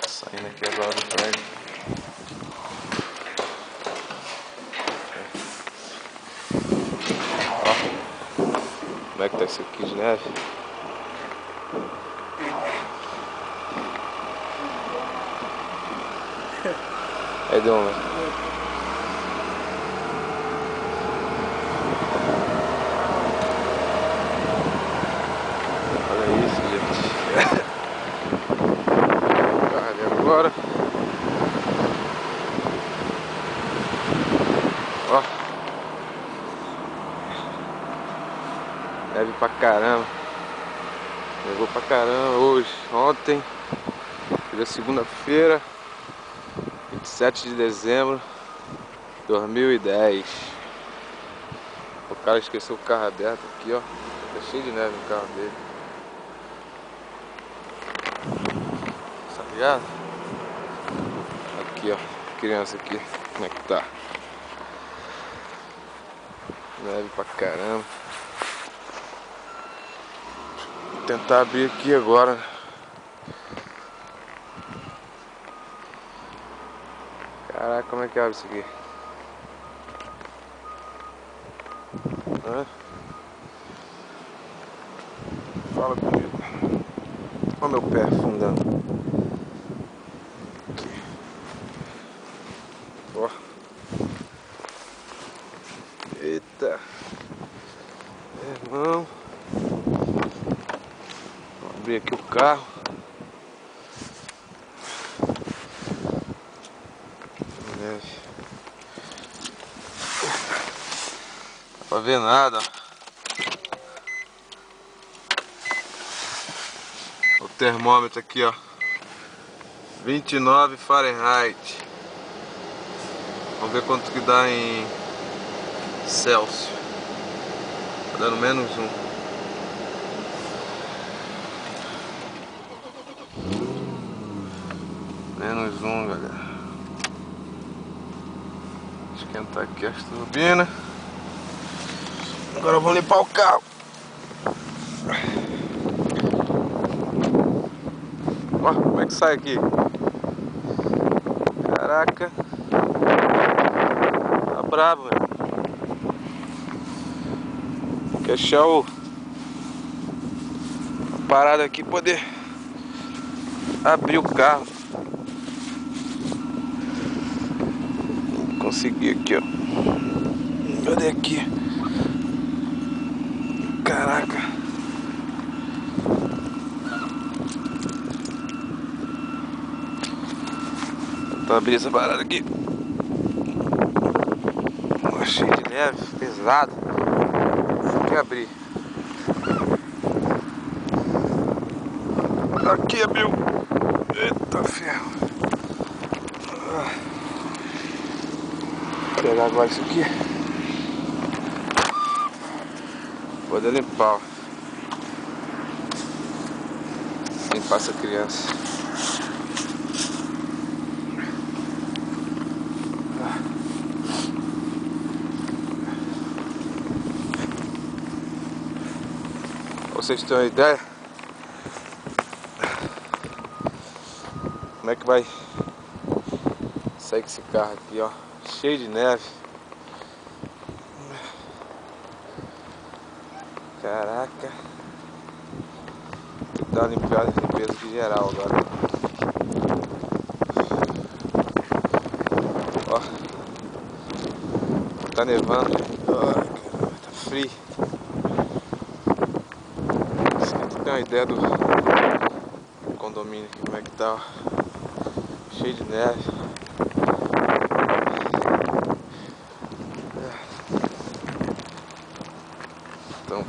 Saindo aqui agora do prédio. Ó, como é que tá isso aqui de neve? Aí deu uma. Olha isso, gente. Carne agora. Ó. Neve pra caramba. Nevou pra caramba hoje, ontem. Hoje é segunda-feira, 27 de dezembro de 2010. O cara esqueceu o carro aberto aqui, ó. Tá cheio de neve no carro dele. Tá ligado? Aqui, ó. Criança aqui. Como é que tá? Neve pra caramba. Vou tentar abrir aqui agora. Caraca, como é que abre isso aqui? Hã? Fala comigo. Olha meu pé afundando. Aqui. Ó. Eita. Irmão. Vou abrir aqui o carro. Neve. Não dá pra ver nada. O termômetro aqui, ó. 29 Fahrenheit. Vamos ver quanto que dá em Celsius. Tá dando -1. -1, galera. Esquentar aqui as turbinas. Agora eu vou limpar o carro. Ó, como é que sai aqui? Caraca. Tá brabo, velho. Tem que achar a parada aqui, poder abrir o carro. Consegui aqui, ó. Cadê aqui? Caraca. Vou abrir essa parada aqui. Cheio de neve, pesado. Tem que abrir. Aqui abriu. Eita ferro. Vou pegar agora isso aqui. Vou poder limpar. Limpar essa criança. Pra vocês terem uma ideia como é que vai sair com esse carro aqui, ó, cheio de neve. Caraca, tem que dar uma limpeza aqui geral agora. Ó, tá nevando, ai, caramba, tá frio. Tem uma ideia do condomínio aqui, como é que tá, ó. Cheio de neve. Então